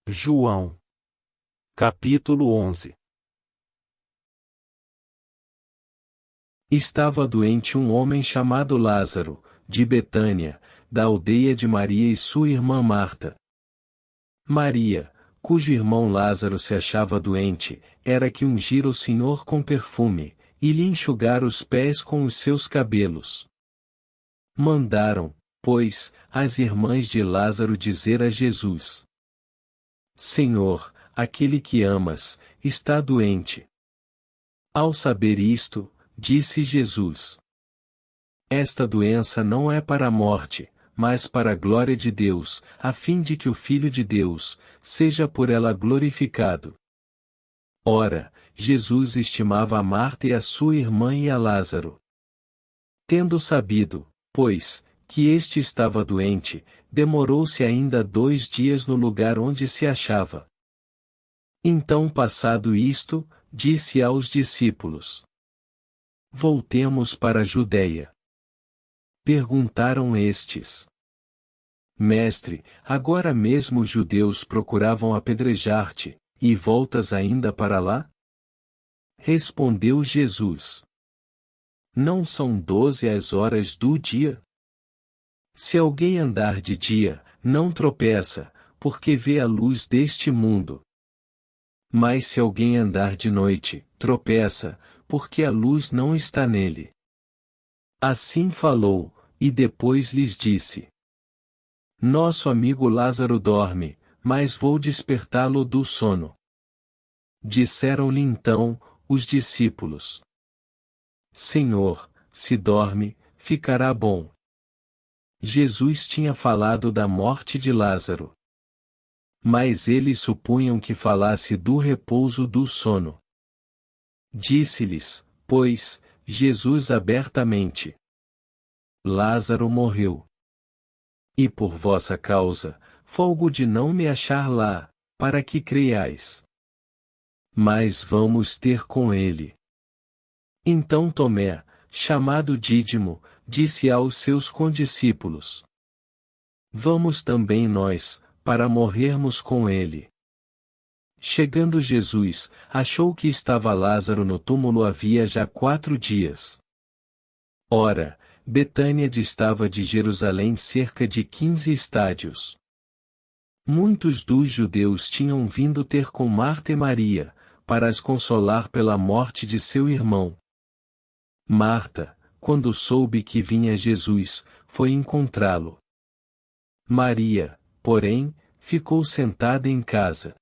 João, capítulo 11. Estava doente um homem chamado Lázaro, de Betânia, da aldeia de Maria e sua irmã Marta. Maria, cujo irmão Lázaro se achava doente, era que ungir o Senhor com perfume, e lhe enxugar os pés com os seus cabelos. Mandaram, pois, as irmãs de Lázaro dizer a Jesus: Senhor, aquele que amas, está doente. Ao saber isto, disse Jesus: Esta doença não é para a morte, mas para a glória de Deus, a fim de que o Filho de Deus seja por ela glorificado. Ora, Jesus estimava a Marta e a sua irmã e a Lázaro. Tendo sabido, pois, que este estava doente, demorou-se ainda 2 dias no lugar onde se achava. Então, passado isto, disse aos discípulos: Voltemos para a Judeia. Perguntaram estes: Mestre, agora mesmo os judeus procuravam apedrejar-te, e voltas ainda para lá? Respondeu Jesus: Não são 12 as horas do dia? Se alguém andar de dia, não tropeça, porque vê a luz deste mundo. Mas se alguém andar de noite, tropeça, porque a luz não está nele. Assim falou, e depois lhes disse: Nosso amigo Lázaro dorme, mas vou despertá-lo do sono. Disseram-lhe então os discípulos: Senhor, se dorme, ficará bom. Jesus tinha falado da morte de Lázaro. Mas eles supunham que falasse do repouso do sono. Disse-lhes, pois, Jesus abertamente: Lázaro morreu. E por vossa causa, folgo de não me achar lá, para que creiais. Mas vamos ter com ele. Então Tomé, chamado Dídimo, disse aos seus condiscípulos: Vamos também nós, para morrermos com ele. Chegando Jesus, achou que estava Lázaro no túmulo havia já 4 dias. Ora, Betânia distava de Jerusalém cerca de 15 estádios. Muitos dos judeus tinham vindo ter com Marta e Maria, para as consolar pela morte de seu irmão. Marta, quando soube que vinha Jesus, foi encontrá-lo. Maria, porém, ficou sentada em casa.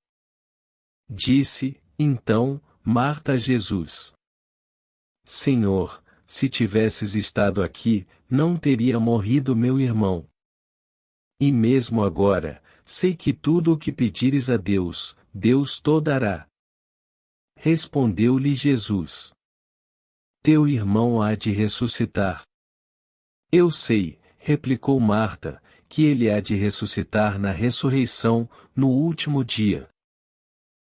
Disse, então, Marta a Jesus: Senhor, se tivesses estado aqui, não teria morrido meu irmão. E mesmo agora, sei que tudo o que pedires a Deus, Deus to dará. Respondeu-lhe Jesus: Teu irmão há de ressuscitar. Eu sei, replicou Marta, que ele há de ressuscitar na ressurreição, no último dia.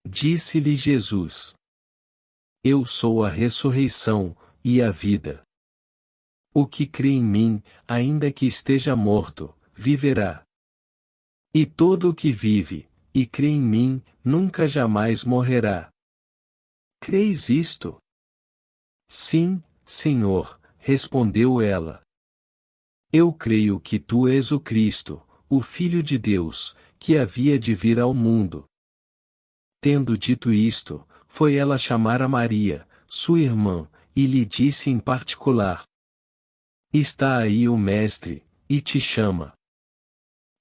Disse-lhe Jesus: Eu sou a ressurreição, e a vida. O que crê em mim, ainda que esteja morto, viverá. E todo o que vive, e crê em mim, nunca jamais morrerá. Creis isto? Sim, Senhor, respondeu ela. Eu creio que tu és o Cristo, o Filho de Deus, que havia de vir ao mundo. Tendo dito isto, foi ela chamar a Maria, sua irmã, e lhe disse em particular: Está aí o Mestre, e te chama.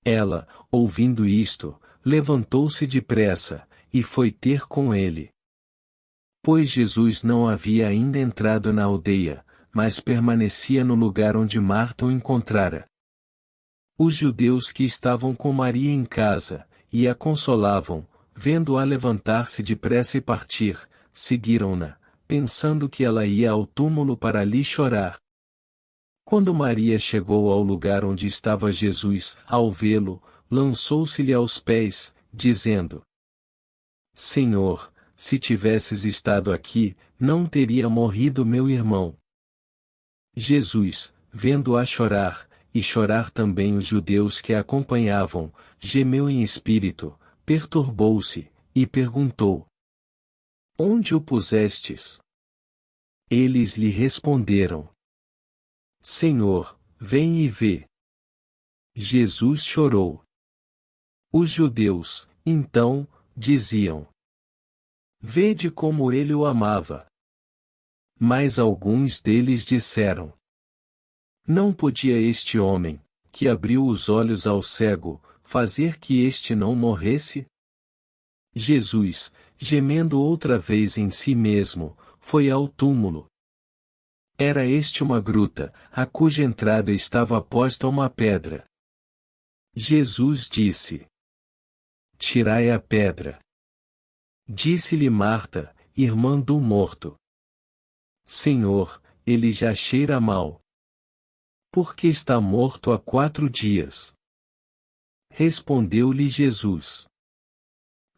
Ela, ouvindo isto, levantou-se depressa, e foi ter com ele. Pois Jesus não havia ainda entrado na aldeia, mas permanecia no lugar onde Marta o encontrara. Os judeus que estavam com Maria em casa, e a consolavam, vendo-a levantar-se depressa e partir, seguiram-na, pensando que ela ia ao túmulo para ali chorar. Quando Maria chegou ao lugar onde estava Jesus, ao vê-lo, lançou-se-lhe aos pés, dizendo: Senhor, se tivesses estado aqui, não teria morrido meu irmão. Jesus, vendo-a chorar, e chorar também os judeus que a acompanhavam, gemeu em espírito, perturbou-se, e perguntou: Onde o pusestes? Eles lhe responderam: Senhor, vem e vê. Jesus chorou. Os judeus, então, diziam: Vede como ele o amava. Mas alguns deles disseram: Não podia este homem, que abriu os olhos ao cego, fazer que este não morresse? Jesus, gemendo outra vez em si mesmo, foi ao túmulo. Era este uma gruta, a cuja entrada estava posta uma pedra. Jesus disse: Tirai a pedra. Disse-lhe Marta, irmã do morto: Senhor, ele já cheira mal. Porque está morto há 4 dias. Respondeu-lhe Jesus: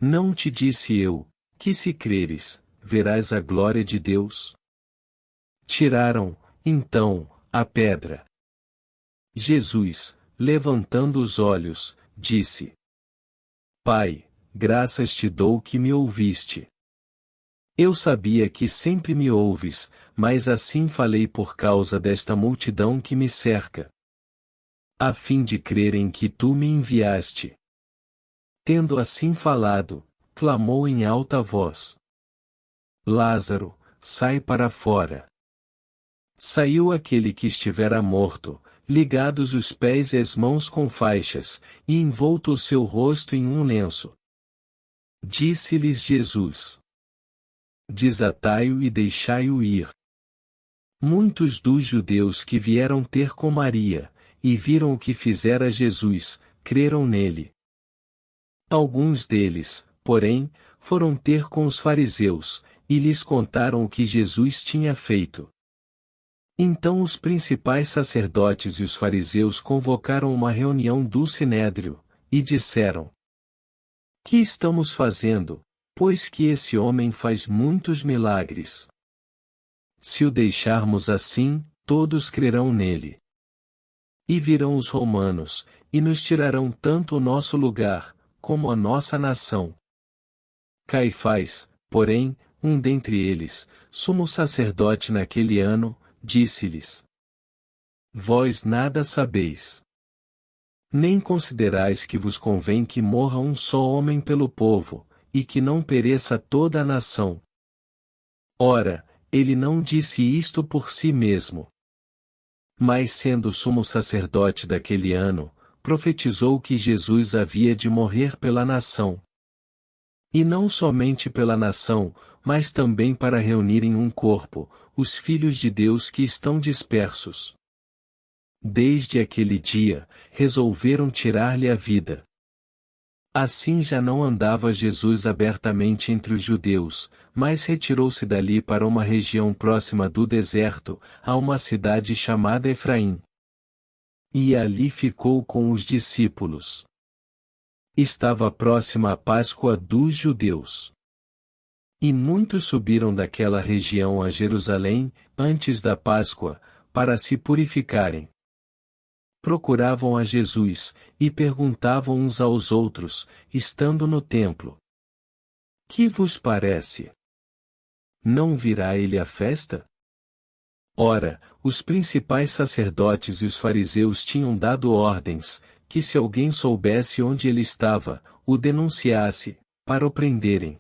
Não te disse eu, que se creres, verás a glória de Deus? Tiraram, então, a pedra. Jesus, levantando os olhos, disse: Pai, graças te dou que me ouviste. Eu sabia que sempre me ouves, mas assim falei por causa desta multidão que me cerca, a fim de crerem que tu me enviaste. Tendo assim falado, clamou em alta voz: Lázaro, sai para fora. Saiu aquele que estivera morto, ligados os pés e as mãos com faixas, e envolto o seu rosto em um lenço. Disse-lhes Jesus: Desatai-o e deixai-o ir. Muitos dos judeus que vieram ter com Maria, e viram o que fizera Jesus, creram nele. Alguns deles, porém, foram ter com os fariseus, e lhes contaram o que Jesus tinha feito. Então os principais sacerdotes e os fariseus convocaram uma reunião do Sinédrio, e disseram: Que estamos fazendo, pois que esse homem faz muitos milagres? Se o deixarmos assim, todos crerão nele. E virão os romanos, e nos tirarão tanto o nosso lugar, como a nossa nação. Caifás, porém, um dentre eles, sumo sacerdote naquele ano, disse-lhes: Vós nada sabeis. Nem considerais que vos convém que morra um só homem pelo povo, e que não pereça toda a nação. Ora, ele não disse isto por si mesmo. Mas sendo sumo sacerdote daquele ano, profetizou que Jesus havia de morrer pela nação. E não somente pela nação, mas também para reunir em um corpo, os filhos de Deus que estão dispersos. Desde aquele dia, resolveram tirar-lhe a vida. Assim já não andava Jesus abertamente entre os judeus, mas retirou-se dali para uma região próxima do deserto, a uma cidade chamada Efraim. E ali ficou com os discípulos. Estava próxima a Páscoa dos judeus. E muitos subiram daquela região a Jerusalém, antes da Páscoa, para se purificarem. Procuravam a Jesus, e perguntavam uns aos outros, estando no templo: Que vos parece? Não virá ele à festa? Ora, os principais sacerdotes e os fariseus tinham dado ordens, que se alguém soubesse onde ele estava, o denunciasse, para o prenderem.